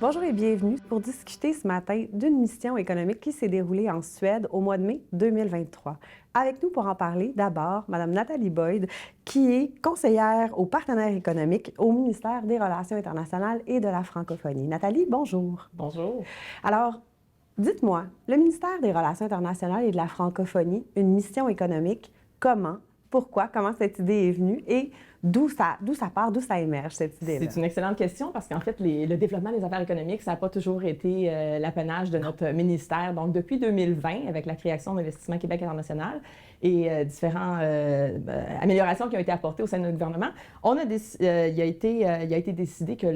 Bonjour et bienvenue pour discuter ce matin d'une mission économique qui s'est déroulée en Suède au mois de mai 2023. Avec nous pour en parler, d'abord, Mme Nathalie Boyd, qui est conseillère aux partenaires économiques au ministère des Relations internationales et de la francophonie. Nathalie, bonjour. Bonjour. Alors, dites-moi, le ministère des Relations internationales et de la francophonie, une mission économique, comment, pourquoi, comment cette idée est venue et d'où ça part, d'où ça émerge, cette idée-là? C'est une excellente question parce qu'en fait, le développement des affaires économiques, ça n'a pas toujours été l'apanage de notre ministère. Donc, depuis 2020, avec la création d'Investissement Québec International et différentes améliorations qui ont été apportées au sein de notre gouvernement, il a été décidé que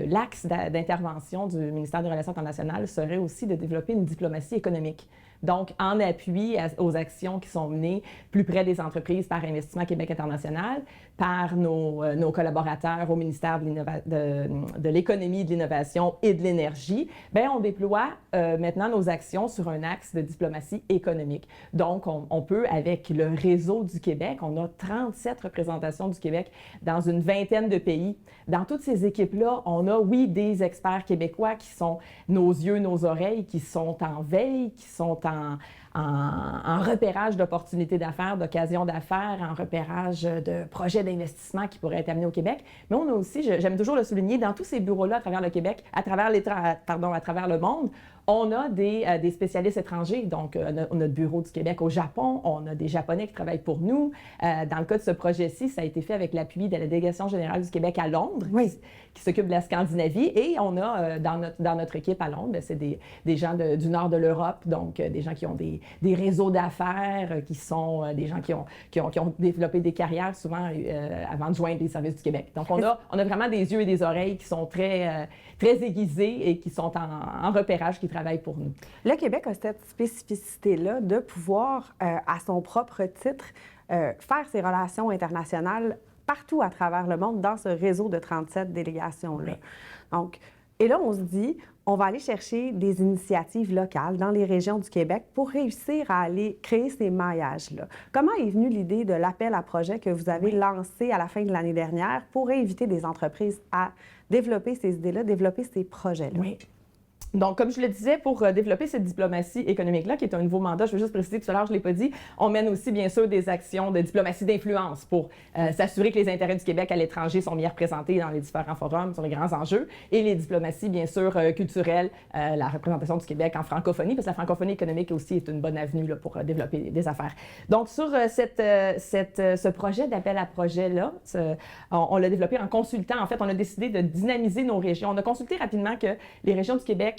l'axe d'intervention du ministère des Relations internationales serait aussi de développer une diplomatie économique. Donc, en appui aux actions qui sont menées plus près des entreprises par Investissement Québec International, par nos collaborateurs au ministère de l'Économie, de l'Innovation et de l'Énergie, bien, on déploie maintenant nos actions sur un axe de diplomatie économique. Donc, on peut, avec le réseau du Québec, on a 37 représentations du Québec dans une vingtaine de pays. Dans toutes ces équipes-là, on a, oui, des experts québécois qui sont nos yeux, nos oreilles, qui sont en veille, qui sont en repérage d'opportunités d'affaires, d'occasions d'affaires, en repérage de projets d'investissement qui pourraient être amenés au Québec. Mais on a aussi, j'aime toujours le souligner, dans tous ces bureaux-là à travers le Québec, à travers le monde, on a des spécialistes étrangers. Donc, on a le bureau du Québec au Japon, on a des Japonais qui travaillent pour nous. Dans le cas de ce projet-ci, ça a été fait avec l'appui de la Délégation générale du Québec à Londres, qui s'occupe de la Scandinavie. Et on a, dans notre équipe à Londres, c'est des gens du nord de l'Europe, donc des gens qui ont des réseaux d'affaires, qui sont des gens qui ont développé des carrières souvent avant de joindre les services du Québec. Donc, on a vraiment des yeux et des oreilles qui sont très aiguisés et qui sont en repérage, qui travaillent pour nous. Le Québec a cette spécificité-là de pouvoir, à son propre titre, faire ses relations internationales partout à travers le monde dans ce réseau de 37 délégations-là. Oui. Donc, et là, on se dit, on va aller chercher des initiatives locales dans les régions du Québec pour réussir à aller créer ces maillages-là. Comment est venue l'idée de l'appel à projet que vous avez lancé à la fin de l'année dernière pour inviter des entreprises à développer ces idées-là, développer ces projets-là? Oui. Donc, comme je le disais, pour développer cette diplomatie économique-là, qui est un nouveau mandat, je veux juste préciser, tout à l'heure, je ne l'ai pas dit, on mène aussi, bien sûr, des actions de diplomatie d'influence pour s'assurer que les intérêts du Québec à l'étranger sont bien représentés dans les différents forums sur les grands enjeux, et les diplomaties, bien sûr, culturelles, la représentation du Québec en francophonie, parce que la francophonie économique aussi est une bonne avenue là, pour développer des affaires. Donc, sur ce projet d'appel à projet-là, on l'a développé en consultant. En fait, on a décidé de dynamiser nos régions. On a consulté rapidement que les régions du Québec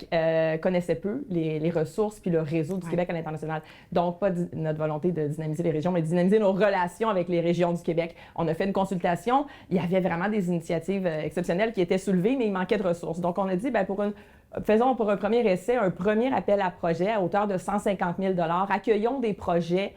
connaissaient peu les ressources puis le réseau du Québec à l'international. Donc, pas notre volonté de dynamiser les régions, mais de dynamiser nos relations avec les régions du Québec. On a fait une consultation. Il y avait vraiment des initiatives exceptionnelles qui étaient soulevées, mais il manquait de ressources. Donc, on a dit, bien, faisons pour un premier essai un premier appel à projet à hauteur de 150 000 $. Accueillons des projets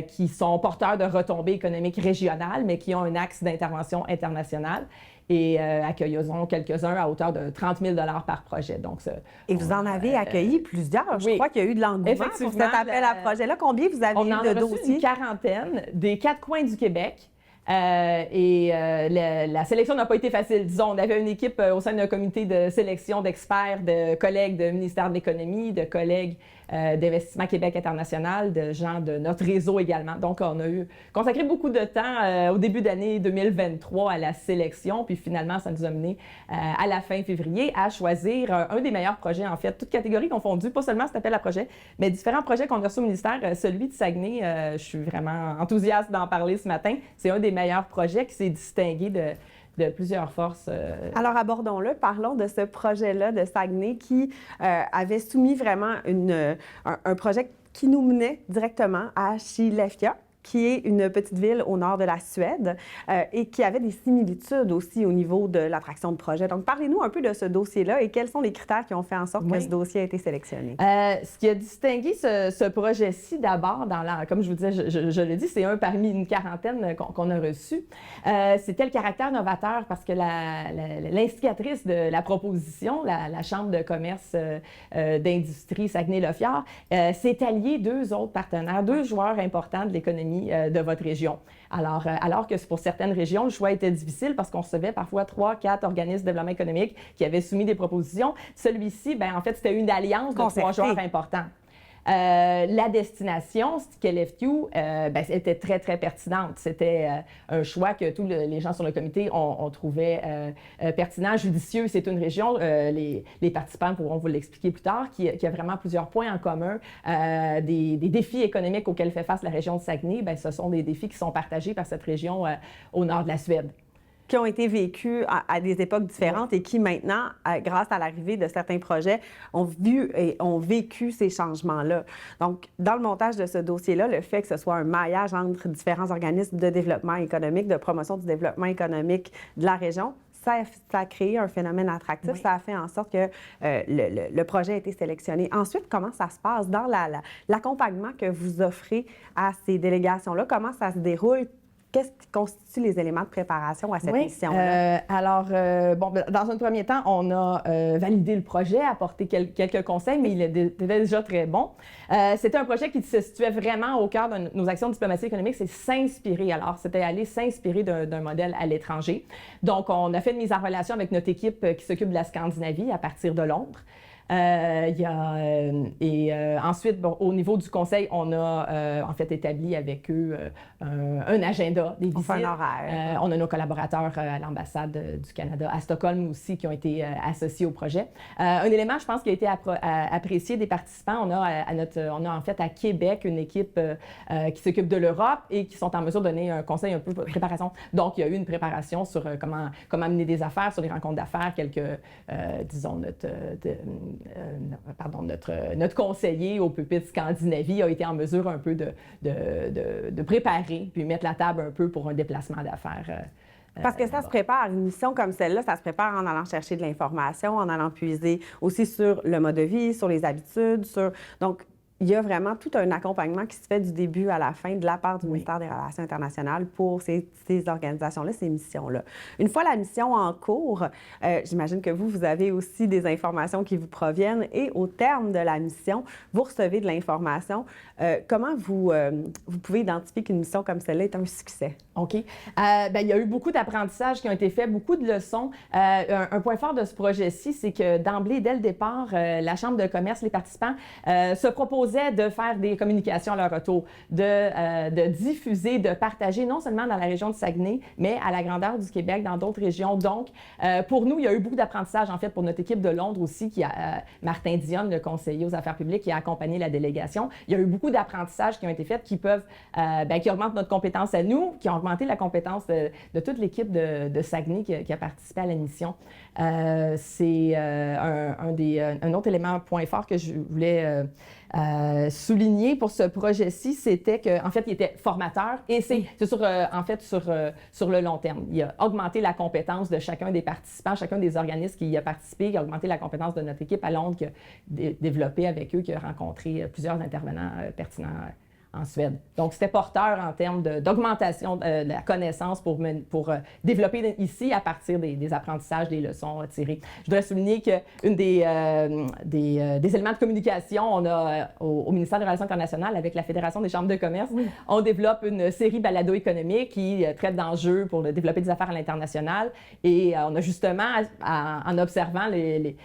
qui sont porteurs de retombées économiques régionales, mais qui ont un axe d'intervention internationale. Et accueillons quelques-uns à hauteur de 30 000 $ par projet. Donc, et vous en avez accueilli plusieurs. Je crois qu'il y a eu de l'engouement pour cet appel à projet-là. Combien vous avez eu de dossiers? On en a reçu une quarantaine des 4 coins du Québec. La sélection n'a pas été facile. Disons, on avait une équipe au sein d'un comité de sélection d'experts, de collègues du ministère de l'Économie, de collègues d'Investissement Québec International, de gens de notre réseau également. Donc, on a consacré beaucoup de temps au début d'année 2023 à la sélection, puis finalement, ça nous a mené à la fin février à choisir un des meilleurs projets, en fait, toutes catégories confondues, pas seulement cet appel à projet, mais différents projets qu'on a reçus au ministère. Celui de Saguenay, je suis vraiment enthousiaste d'en parler ce matin. C'est un des meilleurs projets qui s'est distingué de plusieurs forces. Alors, abordons-le. Parlons de ce projet-là de Saguenay qui avait soumis vraiment un projet qui nous menait directement à Skellefteå, qui est une petite ville au nord de la Suède et qui avait des similitudes aussi au niveau de l'attraction de projet. Donc, parlez-nous un peu de ce dossier-là et quels sont les critères qui ont fait en sorte que ce dossier a été sélectionné? Ce qui a distingué ce projet-ci, d'abord, comme je vous disais, je le dis, c'est un parmi une quarantaine qu'on a reçu. C'était le caractère novateur parce que l'instigatrice de la proposition, la Chambre de commerce d'industrie Saguenay-Lac-Fjord, s'est alliée 2 autres partenaires, 2 joueurs importants de l'économie l'économie de votre région. Alors que pour certaines régions, le choix était difficile parce qu'on recevait parfois 3, 4 organismes de développement économique qui avaient soumis des propositions. Celui-ci, bien, en fait, c'était une alliance de 3 joueurs importants. La destination, Skellefteå, était très, très pertinente. C'était un choix que tous les gens sur le comité ont trouvé pertinent, judicieux. C'est une région, les participants pourront vous l'expliquer plus tard, qui a vraiment plusieurs points en commun. Des défis économiques auxquels fait face la région de Saguenay, ce sont des défis qui sont partagés par cette région au nord de la Suède. Qui ont été vécus à des époques différentes et qui maintenant, grâce à l'arrivée de certains projets, ont vu et ont vécu ces changements-là. Donc, dans le montage de ce dossier-là, le fait que ce soit un maillage entre différents organismes de développement économique, de promotion du développement économique de la région, ça a créé un phénomène attractif. Oui. Ça a fait en sorte que le projet a été sélectionné. Ensuite, comment ça se passe dans l'accompagnement que vous offrez à ces délégations-là? Comment ça se déroule? Qu'est-ce qui constitue les éléments de préparation à cette mission-là? Dans un premier temps, on a validé le projet, apporté quelques conseils, mais il était déjà très bon. C'était un projet qui se situait vraiment au cœur de nos actions de diplomatie économique, c'est s'inspirer. Alors, c'était aller s'inspirer d'un modèle à l'étranger. Donc, on a fait une mise en relation avec notre équipe qui s'occupe de la Scandinavie à partir de Londres. Ensuite, au niveau du conseil, on a en fait établi avec eux un agenda des visites. On fait un horaire. On a nos collaborateurs à l'ambassade du Canada à Stockholm aussi qui ont été associés au projet. Un élément, je pense, qui a été apprécié des participants, on a en fait à Québec une équipe qui s'occupe de l'Europe et qui sont en mesure de donner un conseil un peu de préparation. Donc, il y a eu une préparation sur comment mener des affaires, sur les rencontres d'affaires, notre conseiller au pupitre Scandinavie a été en mesure un peu de préparer puis mettre la table un peu pour un déplacement d'affaires. Parce que ça se prépare, une mission comme celle-là, ça se prépare en allant chercher de l'information, en allant puiser aussi sur le mode de vie, sur les habitudes, Donc, il y a vraiment tout un accompagnement qui se fait du début à la fin de la part du ministère des Relations internationales pour ces organisations-là, ces missions-là. Une fois la mission en cours, j'imagine que vous avez aussi des informations qui vous proviennent et au terme de la mission, vous recevez de l'information. Comment vous pouvez identifier qu'une mission comme celle-là est un succès? OK. Il y a eu beaucoup d'apprentissages qui ont été faits, beaucoup de leçons. Un point fort de ce projet-ci, c'est que d'emblée, dès le départ, la Chambre de commerce, les participants se proposaient de faire des communications à leur retour, de diffuser, de partager, non seulement dans la région de Saguenay, mais à la grandeur du Québec, dans d'autres régions. Donc, pour nous, il y a eu beaucoup d'apprentissage, en fait, pour notre équipe de Londres aussi, Martin Dionne, le conseiller aux affaires publiques, qui a accompagné la délégation. Il y a eu beaucoup d'apprentissages qui ont été faits, qui augmentent notre compétence à nous, qui ont augmenté la compétence de toute l'équipe de Saguenay qui a participé à la mission. C'est un autre élément, un point fort que je voulais souligner pour ce projet-ci, c'était qu'en fait, il était formateur et c'est sur le long terme. Il a augmenté la compétence de chacun des participants, chacun des organismes qui y a participé, il a augmenté la compétence de notre équipe à Londres, qui a développé avec eux, qui a rencontré plusieurs intervenants pertinents en Suède. Donc, c'était porteur en termes d'augmentation de la connaissance pour développer ici à partir des apprentissages, des leçons tirées. Je voudrais souligner qu'une des éléments de communication, on a au ministère des Relations internationales avec la Fédération des chambres de commerce, on développe une série balado économique qui traite d'enjeux pour développer des affaires à l'international et on a justement, en observant les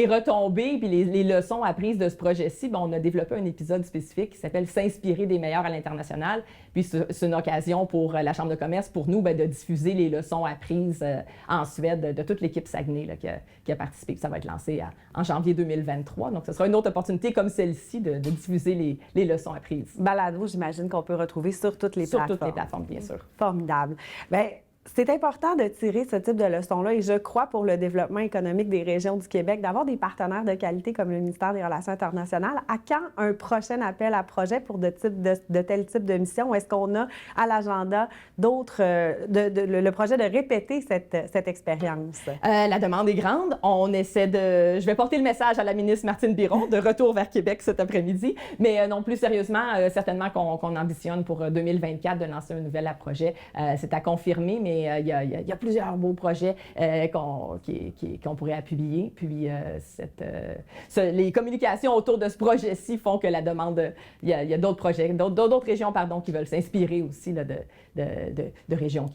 retombées puis les leçons apprises de ce projet-ci, on a développé un épisode spécifique qui s'appelle « S'inspirer des meilleurs à l'international ». Puis c'est une occasion pour la Chambre de commerce, pour nous, de diffuser les leçons apprises en Suède de toute l'équipe Saguenay là, qui a participé. Ça va être lancé en janvier 2023. Donc, ce sera une autre opportunité comme celle-ci de diffuser les leçons apprises. Balado, j'imagine qu'on peut retrouver sur toutes les plateformes. Sur toutes les plateformes, bien sûr. Formidable. Bien, c'est important de tirer ce type de leçons-là et je crois pour le développement économique des régions du Québec, d'avoir des partenaires de qualité comme le ministère des Relations internationales. À quand un prochain appel à projet pour de tel type de mission? Est-ce qu'on a à l'agenda le projet de répéter cette expérience? La demande est grande. Je vais porter le message à la ministre Martine Biron de retour vers Québec cet après-midi, mais non plus sérieusement, certainement qu'on ambitionne pour 2024 de lancer un nouvel projet. C'est à confirmer, mais mais il y a plusieurs beaux projets qu'on pourrait appuyer. Puis les communications autour de ce projet-ci font que la demande, il y a d'autres projets, d'autres régions qui veulent s'inspirer aussi là, de régions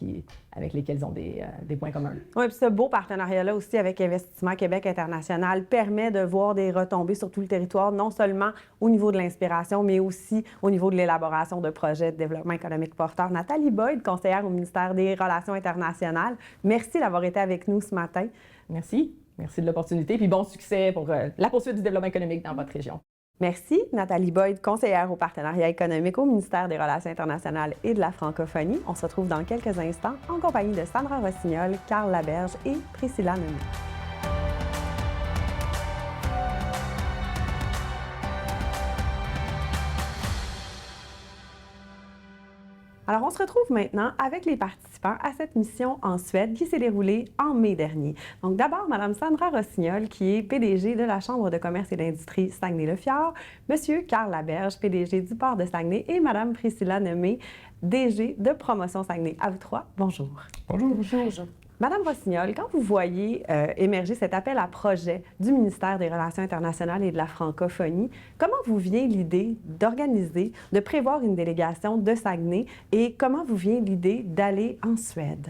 avec lesquelles ils ont des points communs. Oui, puis ce beau partenariat-là aussi avec Investissement Québec International permet de voir des retombées sur tout le territoire, non seulement au niveau de l'inspiration, mais aussi au niveau de l'élaboration de projets de développement économique porteurs. Nathalie Boyd, conseillère au ministère des Relations internationales, merci d'avoir été avec nous ce matin. Merci. Merci de l'opportunité, puis bon succès pour la poursuite du développement économique dans votre région. Merci, Nathalie Boyd, conseillère au partenariat économique au ministère des Relations internationales et de la francophonie. On se retrouve dans quelques instants en compagnie de Sandra Rossignol, Carl Laberge et Priscilla Nemeth. Alors, on se retrouve maintenant avec les participants à cette mission en Suède qui s'est déroulée en mai dernier. Donc, d'abord, Mme Sandra Rossignol, qui est PDG de la Chambre de commerce et d'industrie Saguenay-le-Fjord, M. Carl Laberge, PDG du port de Saguenay, et Mme Priscilla Nemeth, DG de Promotion Saguenay. À vous trois, bonjour. Bonjour. Bonjour. Madame Rossignol, quand vous voyez émerger cet appel à projet du ministère des Relations internationales et de la francophonie, comment vous vient l'idée d'organiser, de prévoir une délégation de Saguenay et comment vous vient l'idée d'aller en Suède?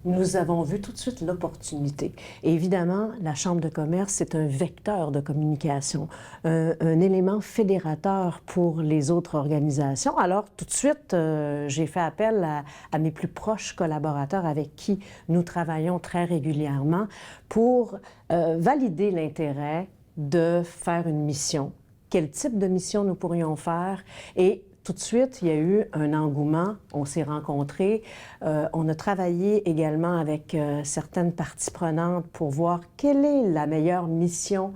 Nous avons vu tout de suite l'opportunité. Et évidemment, la Chambre de commerce, c'est un vecteur de communication, un élément fédérateur pour les autres organisations. Alors, tout de suite, j'ai fait appel à mes plus proches collaborateurs avec qui nous travaillons très régulièrement pour valider l'intérêt de faire une mission. Quel type de mission nous pourrions faire? Et tout de suite, il y a eu un engouement, on s'est rencontrés, on a travaillé également avec certaines parties prenantes pour voir quelle est la meilleure mission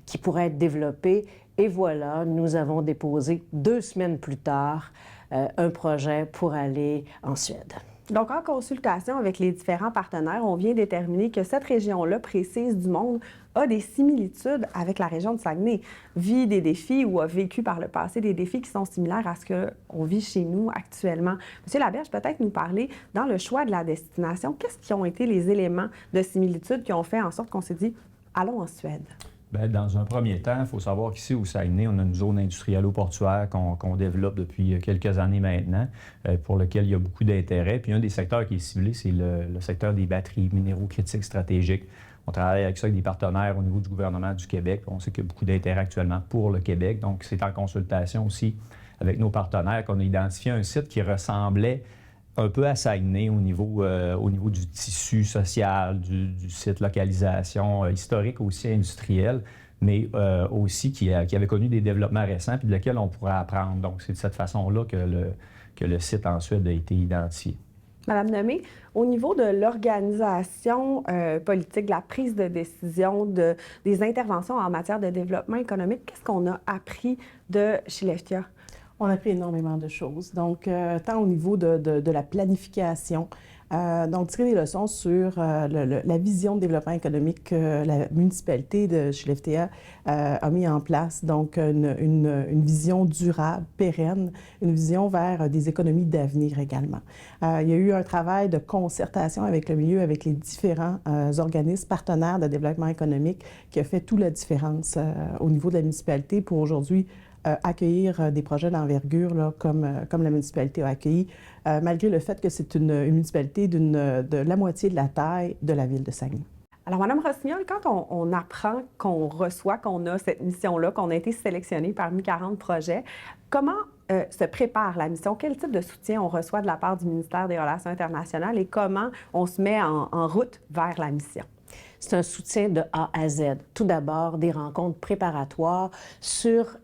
qui pourrait être développée. Et voilà, nous avons déposé 2 semaines plus tard un projet pour aller en Suède. Donc, en consultation avec les différents partenaires, on vient déterminer que cette région-là précise du monde a des similitudes avec la région de Saguenay, vit des défis ou a vécu par le passé des défis qui sont similaires à ce qu'on vit chez nous actuellement. Monsieur Laberge, peut-être nous parler, dans le choix de la destination, qu'est-ce qui ont été les éléments de similitude qui ont fait en sorte qu'on s'est dit « allons en Suède ». Bien, dans un premier temps, il faut savoir qu'ici au Saguenay, on a une zone industrielle-portuaire qu'on développe depuis quelques années maintenant, pour lequel il y a beaucoup d'intérêt. Puis un des secteurs qui est ciblé, c'est le secteur des batteries, minéraux critiques stratégiques. On travaille avec ça avec des partenaires au niveau du gouvernement du Québec. On sait qu'il y a beaucoup d'intérêt actuellement pour le Québec. Donc, c'est en consultation aussi avec nos partenaires qu'on a identifié un site qui ressemblait un peu à Saguenay au niveau du tissu social, du site localisation, historique aussi industriel, mais aussi qui avait connu des développements récents puis de lesquels on pourrait apprendre. Donc, c'est de cette façon-là que le site en Suède a été identifié. Madame Nemeth, au niveau de l'organisation politique, de la prise de décision, des interventions en matière de développement économique, qu'est-ce qu'on a appris de Skellefteå? On a appris énormément de choses. Donc, tant au niveau de la planification, donc tirer des leçons sur la vision de développement économique que la municipalité de Skellefteå a mis en place. Donc, une vision durable, pérenne, une vision vers des économies d'avenir également. Il y a eu un travail de concertation avec le milieu, avec les différents organismes partenaires de développement économique qui a fait toute la différence au niveau de la municipalité pour aujourd'hui accueillir des projets d'envergure comme la municipalité a accueilli, malgré le fait que c'est une municipalité de la moitié de la taille de la ville de Saguenay. Alors, Mme Rossignol, quand on apprend qu'on reçoit, qu'on a cette mission-là, qu'on a été sélectionné parmi 40 projets, comment se prépare la mission? Quel type de soutien on reçoit de la part du ministère des Relations internationales et comment on se met en route vers la mission? C'est un soutien de A à Z. Tout d'abord, des rencontres préparatoires sur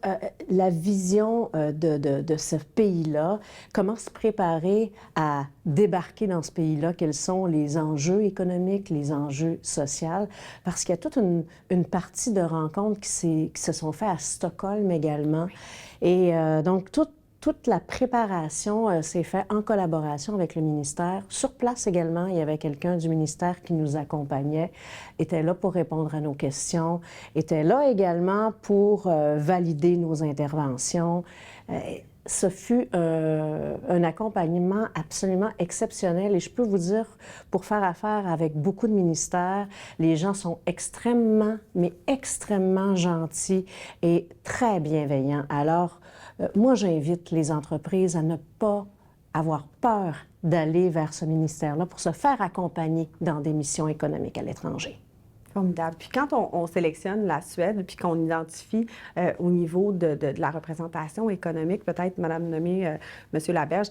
la vision de ce pays-là, comment se préparer à débarquer dans ce pays-là, quels sont les enjeux économiques, les enjeux sociaux, parce qu'il y a toute une partie de rencontres qui se sont faites à Stockholm également. Et donc, toute la préparation s'est faite en collaboration avec le ministère. Sur place également, il y avait quelqu'un du ministère qui nous accompagnait, était là pour répondre à nos questions, était là également pour valider nos interventions. ce fut un accompagnement absolument exceptionnel et je peux vous dire, pour faire affaire avec beaucoup de ministères, les gens sont extrêmement, mais extrêmement gentils et très bienveillants. Alors, moi, j'invite les entreprises à ne pas avoir peur d'aller vers ce ministère-là pour se faire accompagner dans des missions économiques à l'étranger. Formidable. Puis quand on sélectionne la Suède, puis qu'on identifie au niveau de la représentation économique, peut-être, Madame Nommé, Monsieur Laberge,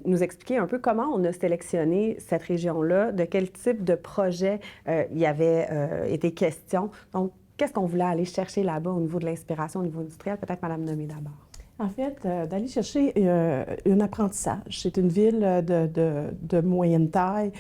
nous expliquer un peu comment on a sélectionné cette région-là, de quel type de projet il y avait été question. Donc, qu'est-ce qu'on voulait aller chercher là-bas au niveau de l'inspiration, au niveau industriel? Peut-être Madame Nommé d'abord. En fait, d'aller chercher un apprentissage. C'est une ville de moyenne taille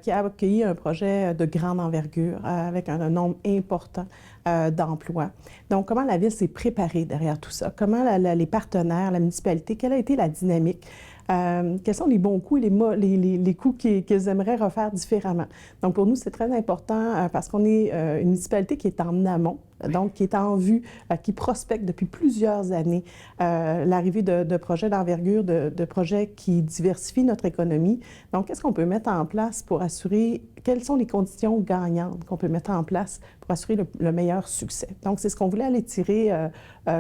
qui a accueilli un projet de grande envergure avec un nombre important d'emplois. Donc, comment la ville s'est préparée derrière tout ça? Comment les partenaires, la municipalité, quelle a été la dynamique? Quels sont les bons coups et les coups qu'ils aimeraient refaire différemment? Donc, pour nous, c'est très important parce qu'on est une municipalité qui est en amont, donc qui est en vue, qui prospecte depuis plusieurs années l'arrivée de projets d'envergure, de projets qui diversifient notre économie. Donc, qu'est-ce qu'on peut mettre en place pour assurer, quelles sont les conditions gagnantes qu'on peut mettre en place pour assurer le meilleur succès? Donc, c'est ce qu'on voulait aller tirer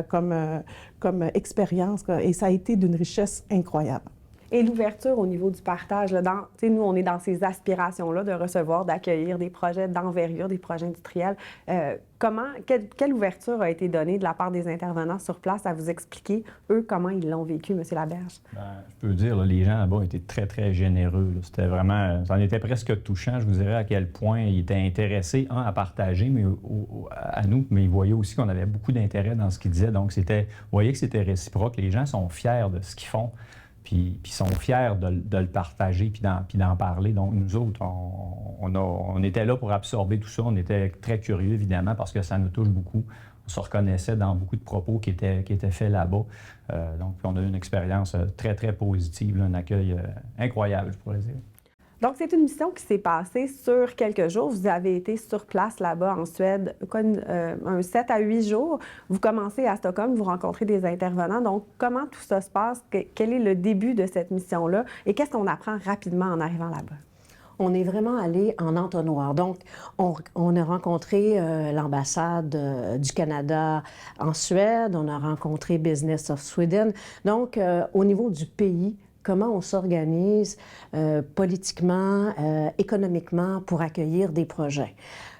comme expérience et ça a été d'une richesse incroyable. Et l'ouverture au niveau du partage, là, nous, on est dans ces aspirations-là de recevoir, d'accueillir des projets d'envergure, des projets industriels. Quelle ouverture a été donnée de la part des intervenants sur place à vous expliquer, eux, comment ils l'ont vécu, M. Laberge? Bien, je peux dire, là, les gens là-bas ont été très, très généreux. Là. C'était vraiment, ça en était presque touchant. Je vous dirais à quel point ils étaient intéressés, à partager mais à nous, mais ils voyaient aussi qu'on avait beaucoup d'intérêt dans ce qu'ils disaient. Donc, vous voyez que c'était réciproque. Les gens sont fiers de ce qu'ils font. Puis sont fiers de le partager puis d'en parler. Donc, nous autres, on était là pour absorber tout ça. On était très curieux, évidemment, parce que ça nous touche beaucoup. On se reconnaissait dans beaucoup de propos qui étaient faits là-bas. Donc, on a eu une expérience très, très positive, là, un accueil incroyable, je pourrais dire. Donc, c'est une mission qui s'est passée sur quelques jours. Vous avez été sur place là-bas en Suède, un 7 à 8 jours. Vous commencez à Stockholm, vous rencontrez des intervenants. Donc, comment tout ça se passe? Quel est le début de cette mission-là? Et qu'est-ce qu'on apprend rapidement en arrivant là-bas? On est vraiment allé en entonnoir. Donc, on a rencontré l'ambassade du Canada en Suède, on a rencontré Business of Sweden. Donc, au niveau du pays, comment on s'organise politiquement, économiquement pour accueillir des projets.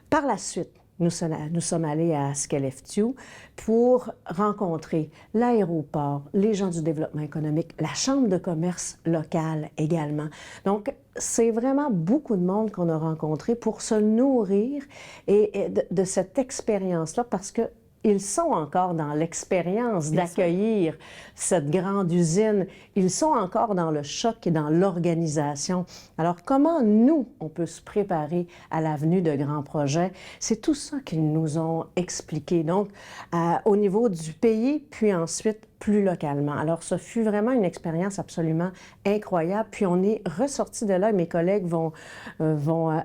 Par la suite, nous sommes allés à Skellefteå pour rencontrer l'aéroport, les gens du développement économique, la chambre de commerce locale également. Donc, c'est vraiment beaucoup de monde qu'on a rencontré pour se nourrir de cette expérience-là parce que ils sont encore dans l'expérience d'accueillir cette grande usine. Ils sont encore dans le choc et dans l'organisation. Alors, comment nous, on peut se préparer à la venue de grands projets? C'est tout ça qu'ils nous ont expliqué. Donc, au niveau du pays, puis ensuite, plus localement. Alors, ce fut vraiment une expérience absolument incroyable. Puis, on est ressorti de là, et mes collègues vont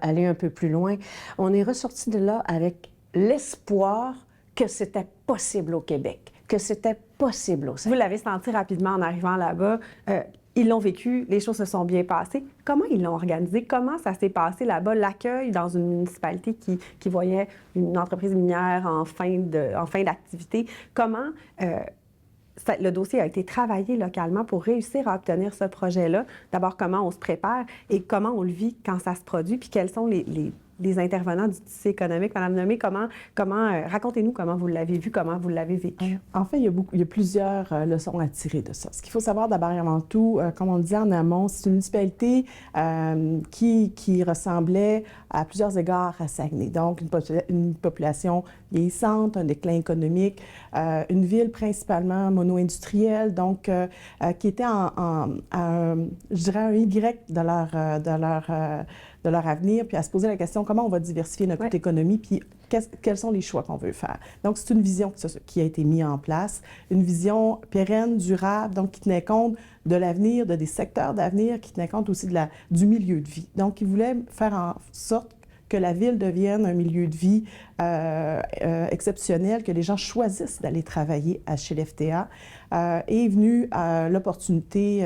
aller un peu plus loin. On est ressorti de là avec l'espoir que c'était possible au Québec, que c'était possible au Sénégal. Vous l'avez senti rapidement en arrivant là-bas. Ils l'ont vécu, les choses se sont bien passées. Comment ils l'ont organisé? Comment ça s'est passé là-bas, l'accueil dans une municipalité qui voyait une entreprise minière en fin d'activité? Comment le dossier a été travaillé localement pour réussir à obtenir ce projet-là? D'abord, comment on se prépare et comment on le vit quand ça se produit? Puis quels sont les intervenants du tissu économique? Madame Nommé, racontez-nous comment vous l'avez vu, comment vous l'avez vécu. En fait, il y a plusieurs leçons à tirer de ça. Ce qu'il faut savoir d'abord et avant tout, comme on le disait en amont, c'est une municipalité qui ressemblait à plusieurs égards à Saguenay. Donc, une population vieillissante, un déclin économique, une ville principalement mono-industrielle, donc qui était je dirais, un Y de leur avenir, puis à se poser la question comment on va diversifier notre économie, puis quels sont les choix qu'on veut faire. Donc, c'est une vision qui a été mise en place, une vision pérenne, durable, donc qui tenait compte de l'avenir, de des secteurs d'avenir, qui tenait compte aussi du milieu de vie. Donc, ils voulaient faire en sorte que la ville devienne un milieu de vie exceptionnel, que les gens choisissent d'aller travailler chez l'FTA, est venue l'opportunité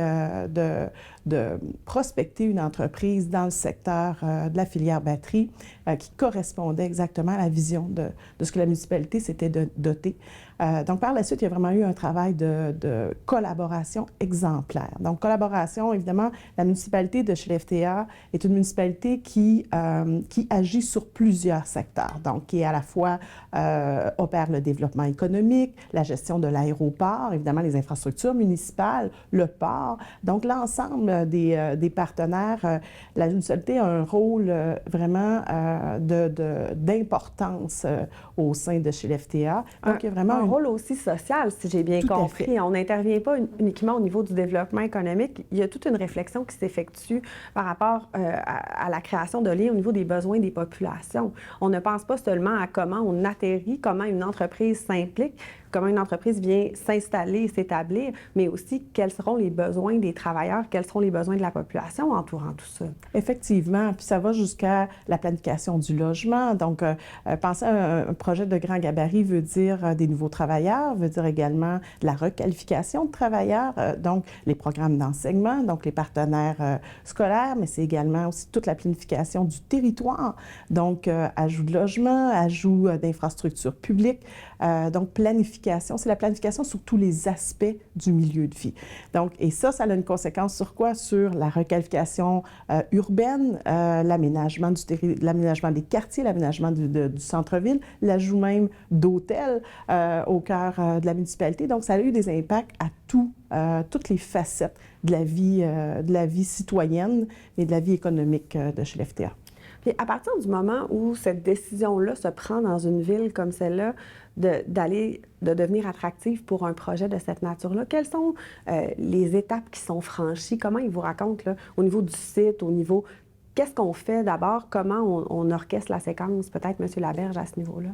de prospecter une entreprise dans le secteur de la filière batterie qui correspondait exactement à la vision de ce que la municipalité s'était dotée. Donc, par la suite, il y a vraiment eu un travail de collaboration exemplaire. Donc, collaboration, évidemment, la municipalité de chez l'FTA est une municipalité qui agit sur plusieurs secteurs. Donc, qui à la fois opère le développement économique, la gestion de l'aéroport, évidemment les infrastructures municipales, le port. Donc, l'ensemble des partenaires, la municipalité a un rôle vraiment d'importance au sein de chez l'FTA. Donc, il y a vraiment un rôle aussi social, si j'ai bien compris. On n'intervient pas uniquement au niveau du développement économique. Il y a toute une réflexion qui s'effectue par rapport à la création de liens au niveau des besoins des populations. On ne pense pas seulement à comment on atterrit, comment une entreprise s'implique, comment une entreprise vient s'installer et s'établir, mais aussi quels seront les besoins des travailleurs, quels seront les besoins de la population entourant tout ça. Effectivement, puis ça va jusqu'à la planification du logement. Donc, penser à un projet de grand gabarit veut dire des nouveaux travailleurs, veut dire également de la requalification de travailleurs, donc les programmes d'enseignement, donc les partenaires scolaires, mais c'est également aussi toute la planification du territoire, donc ajout de logement, ajout d'infrastructures publiques, donc planification. C'est la planification sur tous les aspects du milieu de vie. Donc, et ça a une conséquence sur quoi? Sur la requalification urbaine, l'aménagement des quartiers, l'aménagement du centre-ville, l'ajout même d'hôtels au cœur de la municipalité. Donc, ça a eu des impacts à toutes les facettes de la vie citoyenne et de la vie économique de chez l'FTA. Puis à partir du moment où cette décision-là se prend dans une ville comme celle-là, de devenir attractive pour un projet de cette nature-là, quelles sont les étapes qui sont franchies? Comment ils vous racontent, là, au niveau du site, au niveau... Qu'est-ce qu'on fait d'abord? Comment on orchestre la séquence? Peut-être, M. Laberge, à ce niveau-là.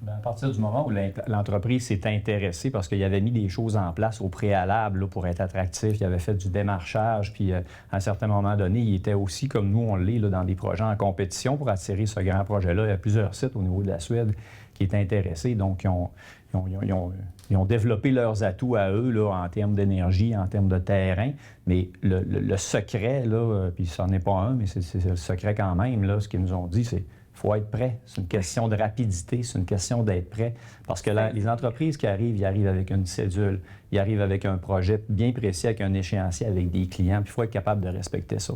Bien, à partir du moment où l'entreprise s'est intéressée, parce qu'il avait mis des choses en place au préalable là, pour être attractif, il avait fait du démarchage, puis à un certain moment donné, il était aussi, comme nous, on l'est, là, dans des projets en compétition pour attirer ce grand projet-là. Il y a plusieurs sites au niveau de la Suède qui étaient intéressés, donc ils ont développé leurs atouts à eux là, en termes d'énergie, en termes de terrain, mais le secret, là, puis ça n'en est pas un, mais c'est le secret quand même, là, ce qu'ils nous ont dit, c'est il faut être prêt. C'est une question de rapidité, c'est une question d'être prêt. Parce que les entreprises qui arrivent, ils arrivent avec une cédule, ils arrivent avec un projet bien précis, avec un échéancier, avec des clients, puis il faut être capable de respecter ça.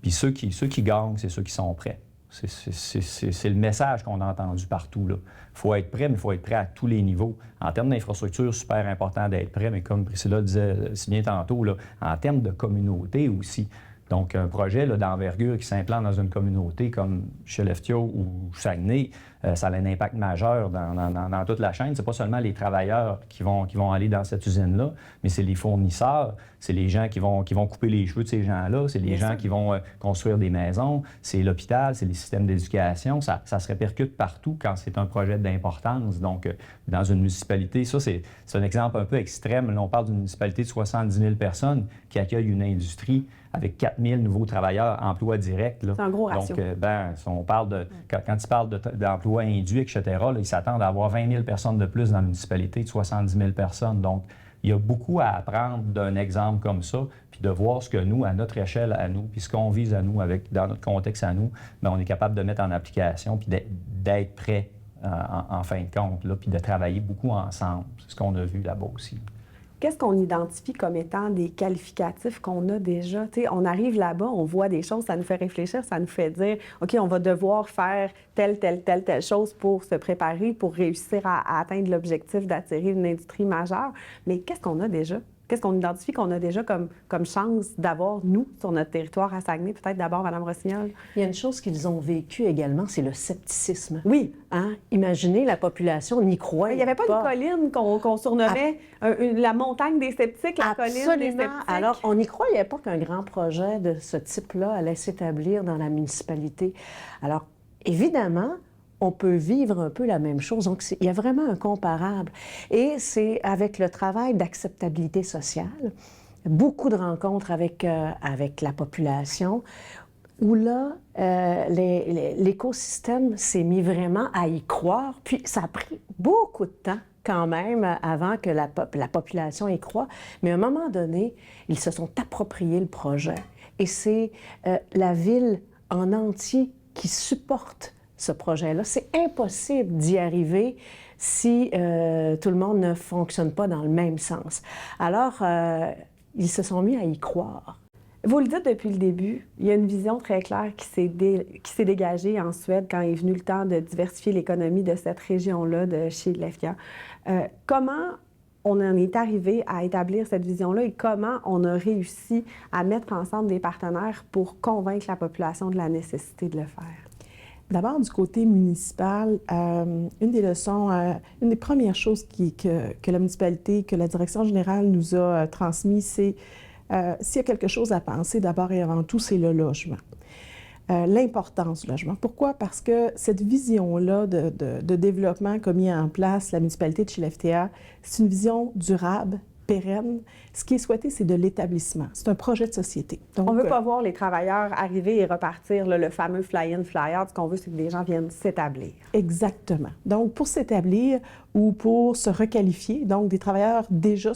Puis ceux qui gagnent, c'est ceux qui sont prêts. C'est le message qu'on a entendu partout. Il faut être prêt, mais il faut être prêt à tous les niveaux. En termes d'infrastructure, super important d'être prêt, mais comme Priscilla disait si bien tantôt, là, en termes de communauté aussi. Donc, un projet d'envergure qui s'implante dans une communauté comme Shellefteå ou Saguenay, ça a un impact majeur dans toute la chaîne. Ce n'est pas seulement les travailleurs qui vont aller dans cette usine-là, mais c'est les fournisseurs, c'est les gens qui vont couper les cheveux de ces gens-là, c'est les gens qui vont construire des maisons, c'est l'hôpital, c'est les systèmes d'éducation. Ça se répercute partout quand c'est un projet d'importance. Donc, dans une municipalité, ça, c'est un exemple un peu extrême. Là, on parle d'une municipalité de 70 000 personnes qui accueille une industrie avec 4 000 nouveaux travailleurs emploi direct. C'est un gros ratio. Donc, on parle quand ils parlent d'emploi induit, etc., là, ils s'attendent à avoir 20 000 personnes de plus dans la municipalité de 70 000 personnes. Donc, il y a beaucoup à apprendre d'un exemple comme ça, puis de voir ce que nous, à notre échelle, à nous, puis ce qu'on vise à nous, dans notre contexte à nous, bien, on est capable de mettre en application, puis d'être prêt en fin de compte, là, puis de travailler beaucoup ensemble. C'est ce qu'on a vu là-bas aussi. Qu'est-ce qu'on identifie comme étant des qualificatifs qu'on a déjà? T'sais, on arrive là-bas, on voit des choses, ça nous fait réfléchir, ça nous fait dire, OK, on va devoir faire telle chose pour se préparer, pour réussir à atteindre l'objectif d'attirer une industrie majeure. Mais qu'est-ce qu'on a déjà? Qu'est-ce qu'on identifie qu'on a déjà comme chance d'avoir, nous, sur notre territoire à Saguenay? Peut-être d'abord, Mme Rossignol. Il y a une chose qu'ils ont vécue également, c'est le scepticisme. Oui. Hein? Imaginez, la population n'y croit. Il n'y avait pas une colline qu'on surnommait la montagne des sceptiques, la colline des sceptiques. Alors, on n'y croyait pas qu'un grand projet de ce type-là allait s'établir dans la municipalité. Alors, évidemment, on peut vivre un peu la même chose. Donc, il y a vraiment un comparable. Et c'est avec le travail d'acceptabilité sociale, beaucoup de rencontres avec la population, où là, l'écosystème s'est mis vraiment à y croire. Puis ça a pris beaucoup de temps quand même avant que la population y croie. Mais à un moment donné, ils se sont appropriés le projet. Et c'est la ville en entier qui supporte ce projet-là. C'est impossible d'y arriver si tout le monde ne fonctionne pas dans le même sens. Alors, ils se sont mis à y croire. Vous le dites depuis le début, il y a une vision très claire qui s'est dégagée en Suède quand est venu le temps de diversifier l'économie de cette région-là, de Skellefteå. Comment on en est arrivé à établir cette vision-là et comment on a réussi à mettre ensemble des partenaires pour convaincre la population de la nécessité de le faire? D'abord, du côté municipal, une des leçons, une des premières choses que la municipalité, que la direction générale nous a transmis, c'est s'il y a quelque chose à penser, d'abord et avant tout, c'est le logement. L'importance du logement. Pourquoi? Parce que cette vision-là de développement qu'a mis en place la municipalité de Skellefteå, c'est une vision durable, pérenne. Ce qui est souhaité, c'est de l'établissement. C'est un projet de société. Donc, on ne veut pas voir les travailleurs arriver et repartir, là, le fameux fly-in, fly-out. Ce qu'on veut, c'est que les gens viennent s'établir. Exactement. Donc, pour s'établir ou pour se requalifier, donc des travailleurs déjà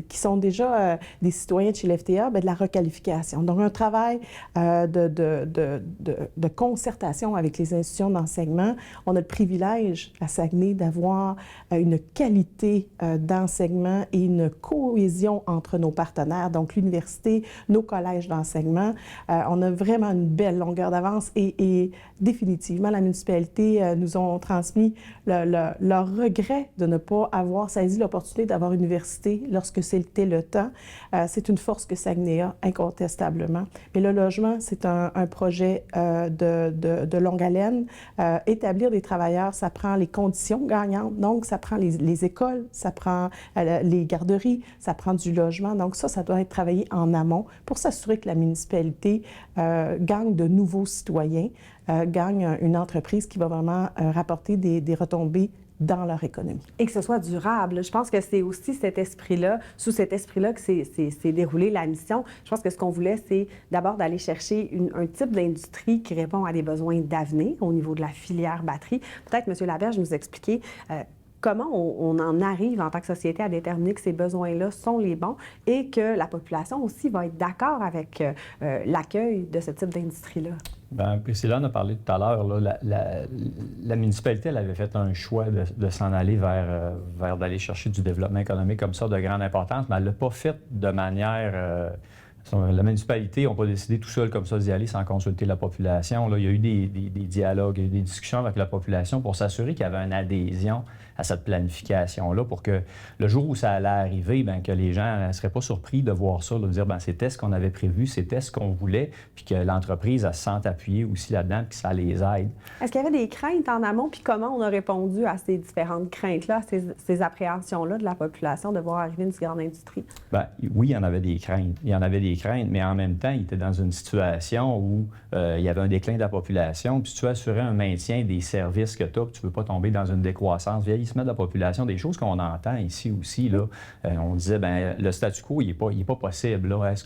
qui sont déjà des citoyens de Skellefteå, de la requalification. Donc, un travail de concertation avec les institutions d'enseignement. On a le privilège à Saguenay d'avoir une qualité d'enseignement et une cohésion entre nos partenaires, donc l'université, nos collèges d'enseignement. On a vraiment une belle longueur d'avance et définitivement, la municipalité nous ont transmis leur regret de ne pas avoir saisi l'opportunité d'avoir une université lorsque c'était le temps. C'est une force que Saguenay a, incontestablement. Mais le logement, c'est un projet de longue haleine. Établir des travailleurs, ça prend les conditions gagnantes, donc ça prend les écoles, ça prend les garderies, ça prend du logement. Donc ça doit être travaillé en amont pour s'assurer que la municipalité gagne de nouveaux citoyens, gagne une entreprise qui va vraiment rapporter des retombées dans leur économie. Et que ce soit durable. Je pense que c'est aussi cet esprit-là, sous cet esprit-là que s'est déroulée la mission. Je pense que ce qu'on voulait, c'est d'abord d'aller chercher un type d'industrie qui répond à des besoins d'avenir au niveau de la filière batterie. Peut-être, M. Laberge, nous expliquer comment on en arrive en tant que société à déterminer que ces besoins-là sont les bons et que la population aussi va être d'accord avec l'accueil de ce type d'industrie-là. Bien, Priscilla en a parlé tout à l'heure. La municipalité, elle avait fait un choix de s'en aller vers d'aller chercher du développement économique comme ça de grande importance, mais elle ne l'a pas fait de manière... la municipalité n'a pas décidé tout seul comme ça d'y aller sans consulter la population. Là, il y a eu des dialogues, il y a eu des discussions avec la population pour s'assurer qu'il y avait une adhésion à cette planification-là pour que le jour où ça allait arriver, bien, que les gens ne seraient pas surpris de voir ça, de dire bien, c'était ce qu'on avait prévu, c'était ce qu'on voulait, puis que l'entreprise elle se sente appuyée aussi là-dedans, puis que ça les aide. Est-ce qu'il y avait des craintes en amont, puis comment on a répondu à ces différentes craintes-là, ces appréhensions-là de la population de voir arriver une si grande industrie? Bien, oui, il y en avait des craintes. Il y en avait des craintes, mais en même temps, il était dans une situation où il y avait un déclin de la population, puis si tu veux assurer un maintien des services que tu as, puis tu ne veux pas tomber dans une décroissance, vieillissement de la population, des choses qu'on entend ici aussi, là, on disait, bien, le statu quo, il n'est pas possible. Là. Est-ce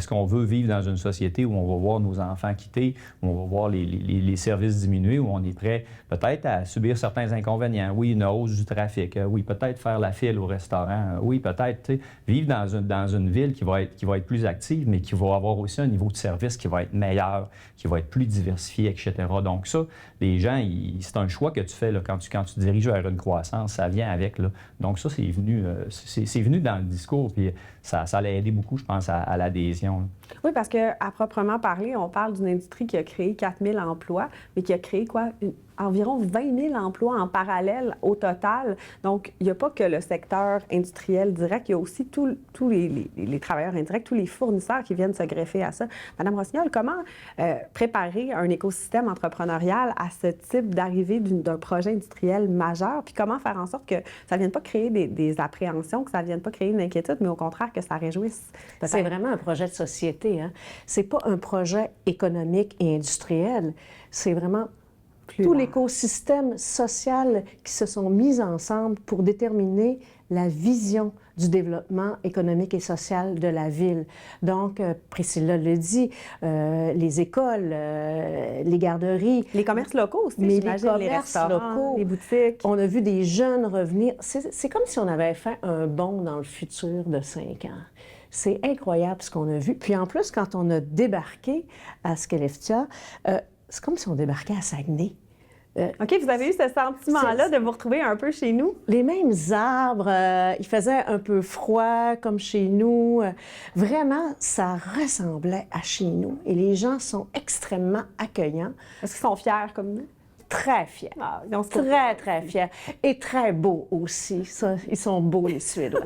qu'on veut vivre dans une société où on va voir nos enfants quitter, où on va voir les services diminuer, où on est prêt peut-être à subir certains inconvénients? Oui, une hausse du trafic. Oui, peut-être faire la file au restaurant. Oui, peut-être vivre dans une ville qui va être plus active, mais qui va avoir aussi un niveau de service qui va être meilleur, qui va être plus diversifié, etc. Donc ça, les gens, c'est un choix que tu fais là, quand tu diriges vers une croissance. Ça vient avec. Là. Donc ça, c'est venu dans le discours, puis ça l'a aidé beaucoup, je pense, à l'adhésion. Oui, parce qu'à proprement parler, on parle d'une industrie qui a créé 4 000 emplois, mais qui a créé environ 20 000 emplois en parallèle au total. Donc, il n'y a pas que le secteur industriel direct, il y a aussi tous les travailleurs indirects, tous les fournisseurs qui viennent se greffer à ça. Madame Rossignol, comment préparer un écosystème entrepreneurial à ce type d'arrivée d'un projet industriel majeur, puis comment faire en sorte que ça ne vienne pas créer des appréhensions, que ça ne vienne pas créer une inquiétude, mais au contraire, que ça réjouisse? C'est vraiment un projet de société. Hein? Ce n'est pas un projet économique et industriel. C'est vraiment tout l'écosystème social qui se sont mis ensemble pour déterminer la vision du développement économique et social de la ville. Donc, Priscilla le dit, les écoles, les garderies. Les commerces locaux aussi, mais j'imagine, les commerces locaux, les boutiques. On a vu des jeunes revenir. C'est comme si on avait fait un bond dans le futur de 5 ans. C'est incroyable ce qu'on a vu. Puis en plus, quand on a débarqué à Skellefteå, c'est comme si on débarquait à Saguenay. OK, vous avez eu ce sentiment-là de vous retrouver un peu chez nous? Les mêmes arbres, il faisait un peu froid comme chez nous. Vraiment, ça ressemblait à chez nous. Et les gens sont extrêmement accueillants. Est-ce qu'ils sont fiers comme nous? Très fiers. Ah, très, très fiers. Et très beaux aussi. Ça, ils sont beaux, les Suédois.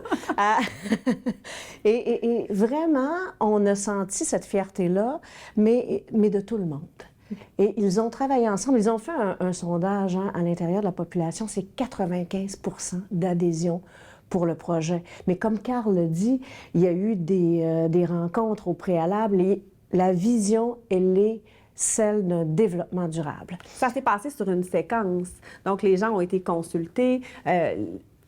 Et vraiment, on a senti cette fierté-là, mais de tout le monde. Et ils ont travaillé ensemble. Ils ont fait un sondage à l'intérieur de la population. C'est 95 d'adhésion pour le projet. Mais comme Carl le dit, il y a eu des rencontres au préalable et la vision, elle est celle d'un développement durable. Ça s'est passé sur une séquence. Donc, les gens ont été consultés.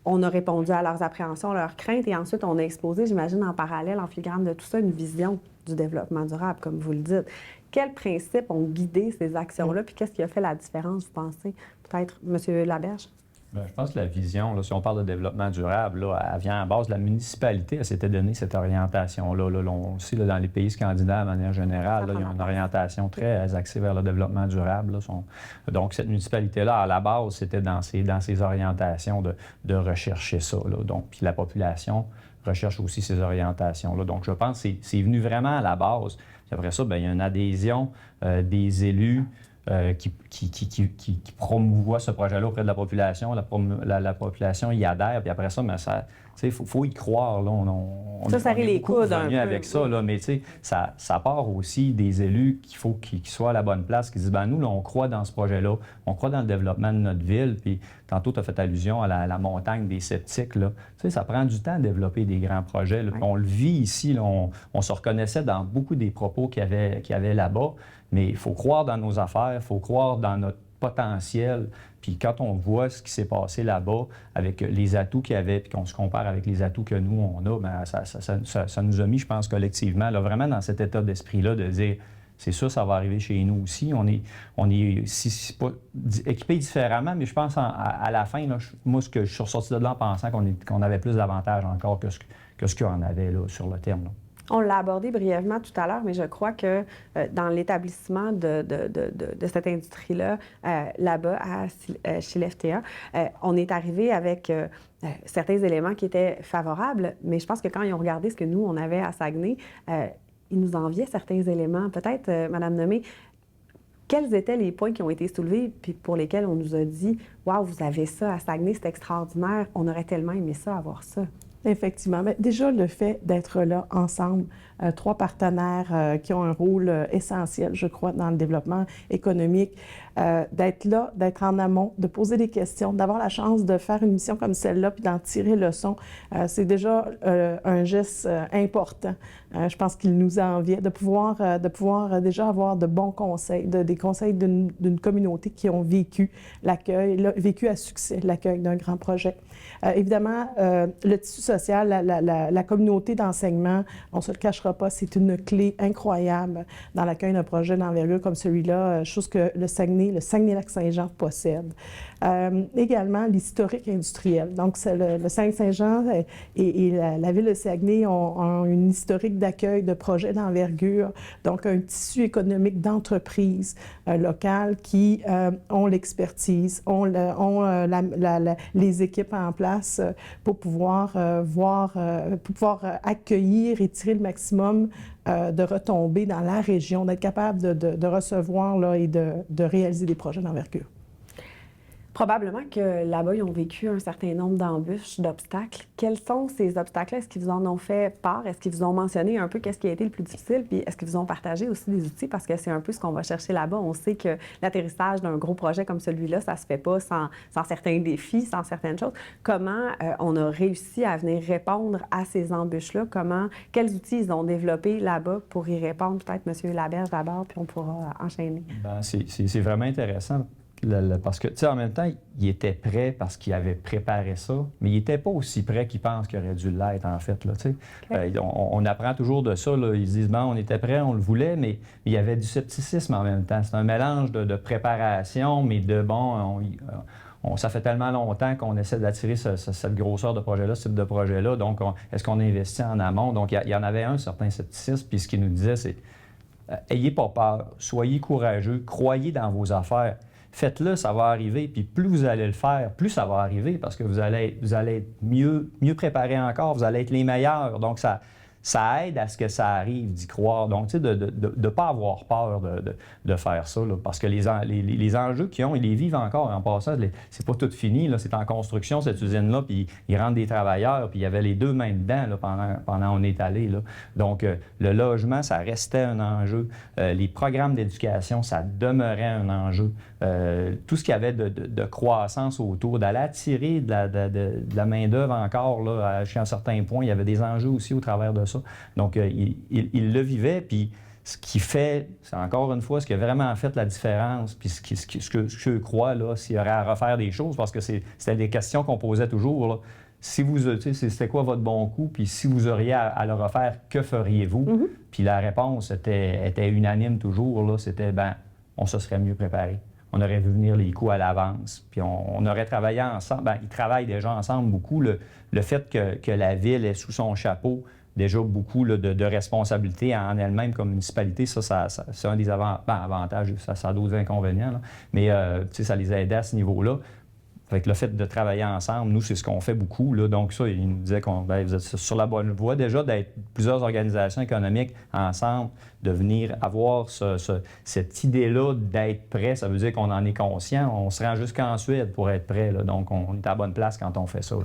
On a répondu à leurs appréhensions, leurs craintes, et ensuite, on a exposé, j'imagine, en parallèle, en filigrane de tout ça, une vision du développement durable, comme vous le dites. Quels principes ont guidé ces actions-là, puis qu'est-ce qui a fait la différence, vous pensez? Peut-être, M. Laberge? Bien, je pense que la vision, là, si on parle de développement durable, là, elle vient à base de la municipalité. Elle s'était donné cette orientation-là. Là, on sait, là, dans les pays scandinaves, de manière générale, là, il y a une orientation très axée vers le développement durable. Là, donc, cette municipalité-là, à la base, c'était dans ses orientations de rechercher ça. Là. Donc, puis la population recherche aussi ces orientations-là. Donc, je pense que c'est venu vraiment à la base. Puis après ça, bien, il y a une adhésion des élus qui promouvoit ce projet-là auprès de la population. La population y adhère, puis après ça, il faut y croire. Là. On ça rit les coudes un peu. Avec ça, là, mais ça part aussi des élus qu'il faut qu'ils soient à la bonne place, qui disent, ben nous, là, on croit dans ce projet-là, on croit dans le développement de notre ville, puis tantôt, tu as fait allusion à la montagne des sceptiques. Là. Ça prend du temps de développer des grands projets. Là. On le vit ici, là, on se reconnaissait dans beaucoup des propos qu'il y avait là-bas. Mais il faut croire dans nos affaires, il faut croire dans notre potentiel. Puis quand on voit ce qui s'est passé là-bas, avec les atouts qu'il y avait, puis qu'on se compare avec les atouts que nous, on a, bien, ça nous a mis, je pense, collectivement, là, vraiment dans cet état d'esprit-là de dire, c'est sûr, ça va arriver chez nous aussi. On est pas équipés différemment, mais je pense à la fin, là, moi, je suis ressorti de là en pensant qu'on avait plus d'avantages encore que ce qu'il y en avait là, sur le terme. Là. On l'a abordé brièvement tout à l'heure, mais je crois que dans l'établissement de cette industrie-là, là-bas, à Skellefteå, on est arrivé avec certains éléments qui étaient favorables, mais je pense que quand ils ont regardé ce que nous, on avait à Saguenay, ils nous enviaient certains éléments. Peut-être, Mme Nommé, quels étaient les points qui ont été soulevés puis pour lesquels on nous a dit « Wow, vous avez ça à Saguenay, c'est extraordinaire, on aurait tellement aimé ça, avoir ça ». Effectivement. Mais déjà, le fait d'être là ensemble, 3 partenaires qui ont un rôle essentiel, je crois, dans le développement économique, d'être là, d'être en amont, de poser des questions, d'avoir la chance de faire une mission comme celle-là, puis d'en tirer leçon, c'est déjà un geste important. Je pense qu'il nous enviait de pouvoir déjà avoir de bons conseils, des conseils d'une communauté qui ont vécu l'accueil, vécu à succès l'accueil d'un grand projet. Évidemment, le tissu social, la communauté d'enseignement, on ne se le cachera pas, c'est une clé incroyable dans l'accueil d'un projet d'envergure comme celui-là, chose que le Saguenay-Lac-Saint-Jean possède. Également, l'historique industriel. Donc, le Saguenay-Saint-Jean et la ville de Saguenay ont une historique d'accueil de projets d'envergure, donc un tissu économique d'entreprises locales qui ont l'expertise, ont les équipes en place pour pouvoir accueillir et tirer le maximum de retombées dans la région, d'être capable de recevoir là, et de réaliser des projets d'envergure. Probablement que là-bas, ils ont vécu un certain nombre d'embûches, d'obstacles. Quels sont ces obstacles-là? Est-ce qu'ils vous en ont fait part? Est-ce qu'ils vous ont mentionné un peu qu'est-ce qui a été le plus difficile? Puis est-ce qu'ils vous ont partagé aussi des outils? Parce que c'est un peu ce qu'on va chercher là-bas. On sait que l'atterrissage d'un gros projet comme celui-là, ça se fait pas sans certains défis, sans certaines choses. Comment on a réussi à venir répondre à ces embûches-là? Quels outils ils ont développés là-bas pour y répondre? Peut-être M. Laberge d'abord, puis on pourra enchaîner. Bien, c'est vraiment intéressant. parce que, tu sais, en même temps, il était prêt parce qu'il avait préparé ça, mais il n'était pas aussi prêt qu'il pense qu'il aurait dû l'être, en fait, là, tu sais. On apprend toujours de ça, là. Ils disent, bon, on était prêt, on le voulait, mais il y avait du scepticisme en même temps. C'est un mélange de préparation, mais de, bon, ça fait tellement longtemps qu'on essaie d'attirer cette grosseur de projet-là, ce type de projet-là. Donc, est-ce qu'on investit en amont? Donc, il y en avait un certain scepticisme. Puis, ce qu'il nous disait, c'est ayez pas peur, soyez courageux, croyez dans vos affaires. Faites-le, ça va arriver. Puis, plus vous allez le faire, plus ça va arriver parce que vous allez être mieux préparés encore, vous allez être les meilleurs. Donc, ça aide à ce que ça arrive d'y croire. Donc, tu sais, de ne pas avoir peur de faire ça, là, parce que les enjeux qu'ils ont, ils les vivent encore. En passant, c'est pas tout fini, là, c'est en construction, cette usine-là, puis ils rentrent des travailleurs, puis il y avait les deux mains dedans là, pendant on est allé. Là. Donc, le logement, ça restait un enjeu. Les programmes d'éducation, ça demeurait un enjeu. Tout ce qu'il y avait de croissance autour, d'aller attirer de la main-d'œuvre encore, là, jusqu'à un certain point, il y avait des enjeux aussi au travers de ça. Donc, il le vivait, puis ce qui fait, c'est encore une fois, ce qui a vraiment fait la différence, puis ce que je crois, là, s'il y aurait à refaire des choses, parce que c'était des questions qu'on posait toujours, là. Si vous, c'était quoi votre bon coup, puis si vous auriez à le refaire, que feriez-vous? Mm-hmm. Puis la réponse était unanime toujours, là, c'était, on se serait mieux préparé. On aurait vu venir les coûts à l'avance, puis on aurait travaillé ensemble. Ils travaillent déjà ensemble beaucoup. Le fait que la Ville ait sous son chapeau déjà beaucoup là, de responsabilités en elle-même comme municipalité, ça c'est un des avantages. Ça a d'autres inconvénients, là. Mais ça les a aidés à ce niveau-là. Fait que le fait de travailler ensemble, nous, c'est ce qu'on fait beaucoup. Là. Donc ça, il nous disait vous êtes sur la bonne voie déjà d'être plusieurs organisations économiques ensemble, de venir avoir cette idée-là d'être prêt. Ça veut dire qu'on en est conscient. On se rend jusqu'en Suède pour être prêt. Là. Donc on est à la bonne place quand on fait ça. Là.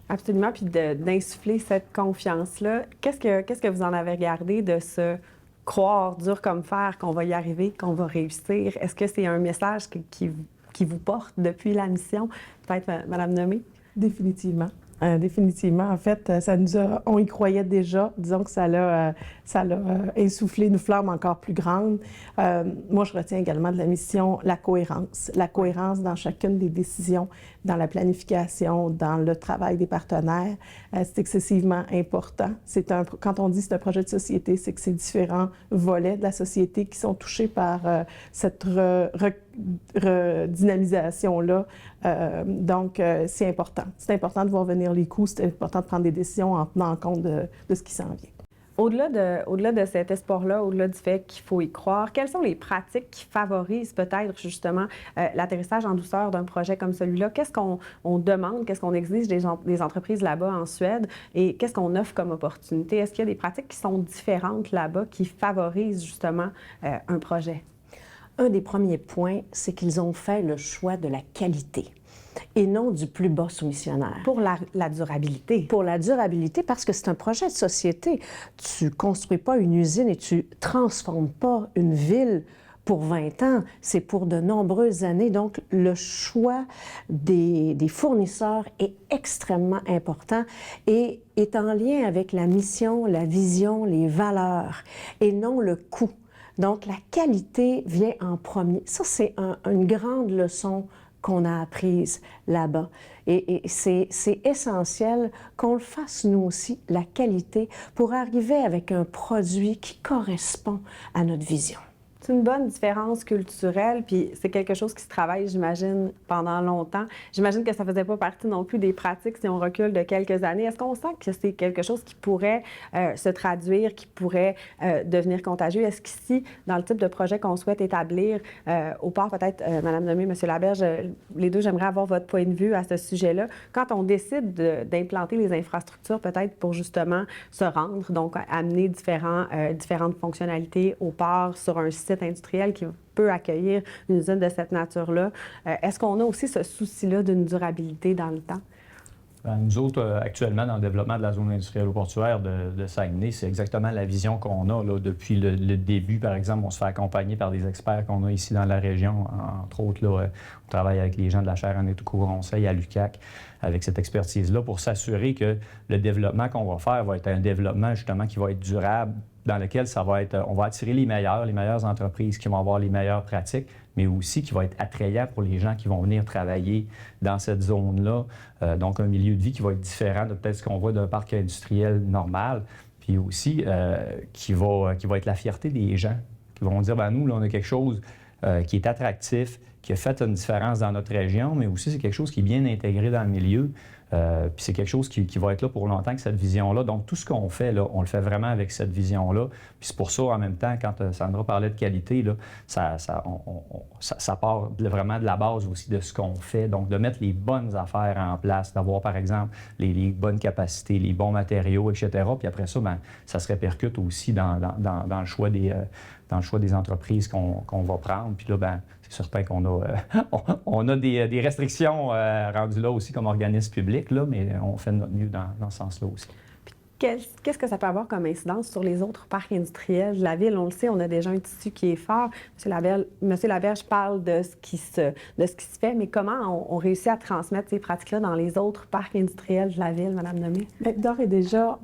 Absolument, puis d'insuffler cette confiance-là. Qu'est-ce que vous en avez regardé de se croire dur comme fer qu'on va y arriver, qu'on va réussir? Est-ce que c'est un message qui vous porte depuis la mission? Peut-être, Mme Nomé? Définitivement. Définitivement. En fait, on y croyait déjà. Disons que ça l'a insufflé une flamme encore plus grande. Moi, je retiens également de la mission la cohérence. La cohérence dans chacune des décisions, dans la planification, dans le travail des partenaires. C'est excessivement important. Quand on dit que c'est un projet de société, c'est que c'est différents volets de la société qui sont touchés par cette redynamisation-là. Donc, c'est important. C'est important de voir venir les coûts, c'est important de prendre des décisions en tenant compte de ce qui s'en vient. Au-delà de cet espoir-là, au-delà du fait qu'il faut y croire, quelles sont les pratiques qui favorisent peut-être justement l'atterrissage en douceur d'un projet comme celui-là? Qu'est-ce qu'on demande, qu'est-ce qu'on exige des entreprises là-bas en Suède et qu'est-ce qu'on offre comme opportunité? Est-ce qu'il y a des pratiques qui sont différentes là-bas qui favorisent justement un projet? Un des premiers points, c'est qu'ils ont fait le choix de la qualité et non du plus bas soumissionnaire. Pour la durabilité. Pour la durabilité, parce que c'est un projet de société. Tu ne construis pas une usine et tu ne transformes pas une ville pour 20 ans, c'est pour de nombreuses années. Donc, le choix des fournisseurs est extrêmement important et est en lien avec la mission, la vision, les valeurs et non le coût. Donc, la qualité vient en premier. Ça, c'est une grande leçon qu'on a apprise là-bas. Et c'est essentiel qu'on le fasse nous aussi, la qualité, pour arriver avec un produit qui correspond à notre vision. C'est une bonne différence culturelle, puis c'est quelque chose qui se travaille, j'imagine, pendant longtemps. J'imagine que ça ne faisait pas partie non plus des pratiques si on recule de quelques années. Est-ce qu'on sent que c'est quelque chose qui pourrait se traduire, qui pourrait devenir contagieux? Est-ce qu'ici, dans le type de projet qu'on souhaite établir, au port peut-être, Mme Nomé, M. Laberge, les deux, j'aimerais avoir votre point de vue à ce sujet-là. Quand on décide d'implanter les infrastructures, peut-être pour justement se rendre, donc amener différentes fonctionnalités au port sur un site industriel qui peut accueillir une usine de cette nature-là. Est-ce qu'on a aussi ce souci-là d'une durabilité dans le temps? Nous autres, actuellement, dans le développement de la zone industrielle portuaire de Saguenay, c'est exactement la vision qu'on a là, depuis le début. Par exemple, on se fait accompagner par des experts qu'on a ici dans la région. Entre autres, là, on travaille avec les gens de la chaire en éthico-conseil à l'UQAC avec cette expertise-là pour s'assurer que le développement qu'on va faire va être un développement justement qui va être durable dans lequel on va attirer les meilleures entreprises qui vont avoir les meilleures pratiques, mais aussi qui va être attrayant pour les gens qui vont venir travailler dans cette zone-là. Donc, un milieu de vie qui va être différent de peut-être ce qu'on voit d'un parc industriel normal, puis aussi qui va être la fierté des gens, qui vont dire, ben nous, là, on a quelque chose qui est attractif, qui a fait une différence dans notre région, mais aussi c'est quelque chose qui est bien intégré dans le milieu. Puis c'est quelque chose qui va être là pour longtemps, que cette vision-là. Donc, tout ce qu'on fait, là, on le fait vraiment avec cette vision-là. Puis c'est pour ça, en même temps, quand Sandra parlait de qualité, là, ça part vraiment de la base aussi de ce qu'on fait. Donc, de mettre les bonnes affaires en place, d'avoir, par exemple, les bonnes capacités, les bons matériaux, etc. Puis après ça, bien, ça se répercute aussi dans le choix des entreprises qu'on va prendre. Puis là, bien, c'est certain qu'on a des restrictions rendues là aussi comme organisme public, là, mais on fait de notre mieux dans ce sens-là aussi. Qu'est-ce que ça peut avoir comme incidence sur les autres parcs industriels de la ville? On le sait, on a déjà un tissu qui est fort. Monsieur Laberge parle de ce qui se fait, mais comment on réussit à transmettre ces pratiques-là dans les autres parcs industriels de la ville, Mme Lemay? D'ores et déjà,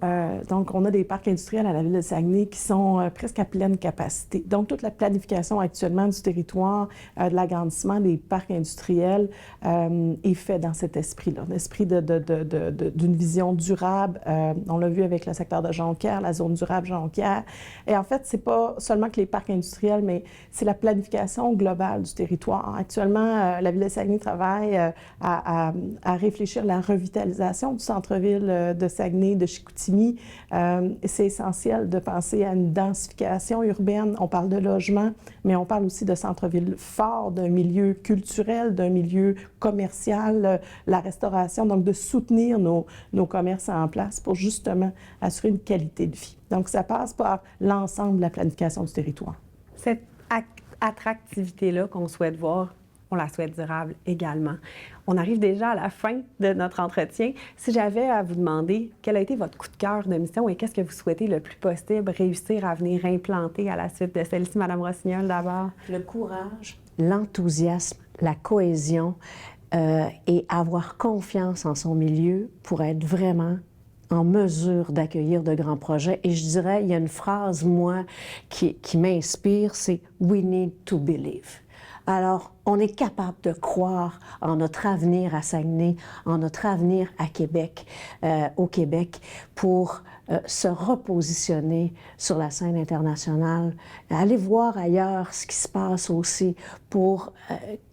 donc, on a des parcs industriels à la ville de Saguenay qui sont presque à pleine capacité. Donc, toute la planification actuellement du territoire, de l'agrandissement des parcs industriels est fait dans cet esprit-là, l'esprit d'une vision durable. On l'a vu avec le secteur de Jonquière, la zone durable Jonquière. Et en fait, c'est pas seulement que les parcs industriels, mais c'est la planification globale du territoire. Actuellement, la Ville de Saguenay travaille à réfléchir à la revitalisation du centre-ville de Saguenay, de Chicoutimi. C'est essentiel de penser à une densification urbaine. On parle de logement, mais on parle aussi de centre-ville fort, d'un milieu culturel, d'un milieu commercial, la restauration, donc de soutenir nos commerces en place pour justement assurer une qualité de vie. Donc, ça passe par l'ensemble de la planification du territoire. Cette attractivité-là qu'on souhaite voir, on la souhaite durable également. On arrive déjà à la fin de notre entretien. Si j'avais à vous demander quel a été votre coup de cœur de mission et qu'est-ce que vous souhaitez le plus possible réussir à venir implanter à la suite de celle-ci, Mme Rossignol, d'abord? Le courage, l'enthousiasme, la cohésion et avoir confiance en son milieu pour être vraiment en mesure d'accueillir de grands projets. Et je dirais, il y a une phrase, moi, qui m'inspire, c'est « We need to believe ». Alors, on est capable de croire en notre avenir à Saguenay, en notre avenir à Québec, au Québec, pour se repositionner sur la scène internationale, aller voir ailleurs ce qui se passe aussi pour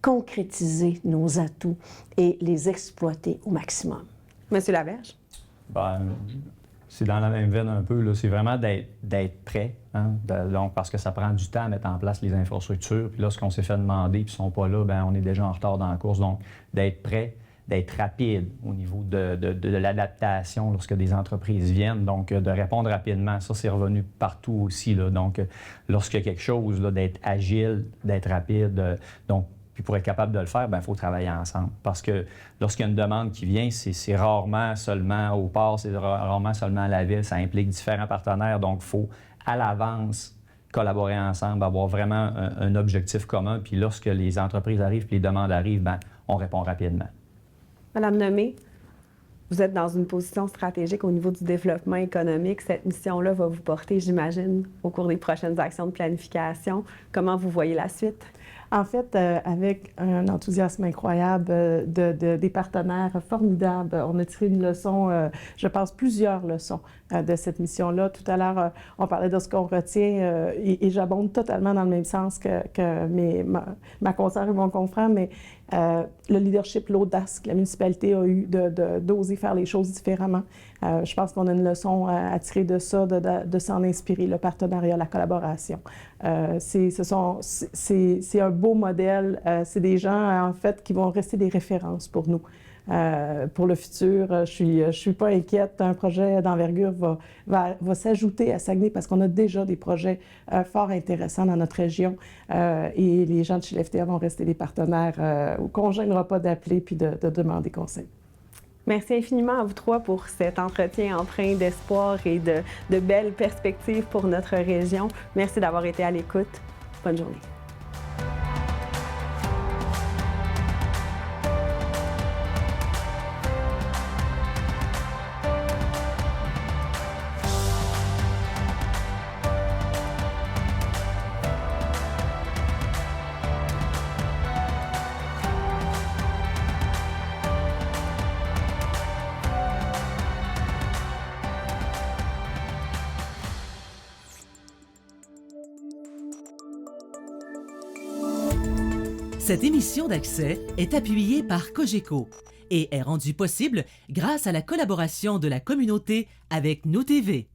concrétiser nos atouts et les exploiter au maximum. Monsieur Laberge? Ben, c'est dans la même veine un peu, là. C'est vraiment d'être prêt, hein? Donc, parce que ça prend du temps à mettre en place les infrastructures. Puis lorsqu'on s'est fait demander et qu'ils ne sont pas là, bien, on est déjà en retard dans la course. Donc, d'être prêt, d'être rapide au niveau de l'adaptation lorsque des entreprises viennent. Donc, de répondre rapidement. Ça, c'est revenu partout aussi, là. Donc, lorsqu'il y a quelque chose, là, d'être agile, d'être rapide. Donc, puis pour être capable de le faire, bien, il faut travailler ensemble. Parce que lorsqu'il y a une demande qui vient, c'est rarement seulement au port, c'est rarement seulement à la ville, ça implique différents partenaires. Donc, il faut, à l'avance, collaborer ensemble, avoir vraiment un objectif commun. Puis lorsque les entreprises arrivent et les demandes arrivent, bien, on répond rapidement. Madame Lemay, vous êtes dans une position stratégique au niveau du développement économique. Cette mission-là va vous porter, j'imagine, au cours des prochaines actions de planification. Comment vous voyez la suite? En fait, avec un enthousiasme incroyable des partenaires formidables, on a tiré une leçon, je pense plusieurs leçons de cette mission-là. Tout à l'heure, on parlait de ce qu'on retient et j'abonde totalement dans le même sens que ma consoeur et mon confrère, mais le leadership, l'audace que la municipalité a eu d'oser faire les choses différemment. Je pense qu'on a une leçon à tirer de ça, de s'en inspirer, le partenariat, la collaboration. C'est un beau modèle. C'est des gens, en fait, qui vont rester des références pour nous. Pour le futur, je suis pas inquiète. Un projet d'envergure va s'ajouter à Saguenay parce qu'on a déjà des projets fort intéressants dans notre région et les gens de chez l'FTA vont rester des partenaires qu'on ne gênera pas d'appeler puis de demander conseil. Merci infiniment à vous trois pour cet entretien empreint d'espoir et de belles perspectives pour notre région. Merci d'avoir été à l'écoute. Bonne journée. Cette émission d'Accès est appuyée par Cogeco et est rendue possible grâce à la collaboration de la communauté avec Nous TV.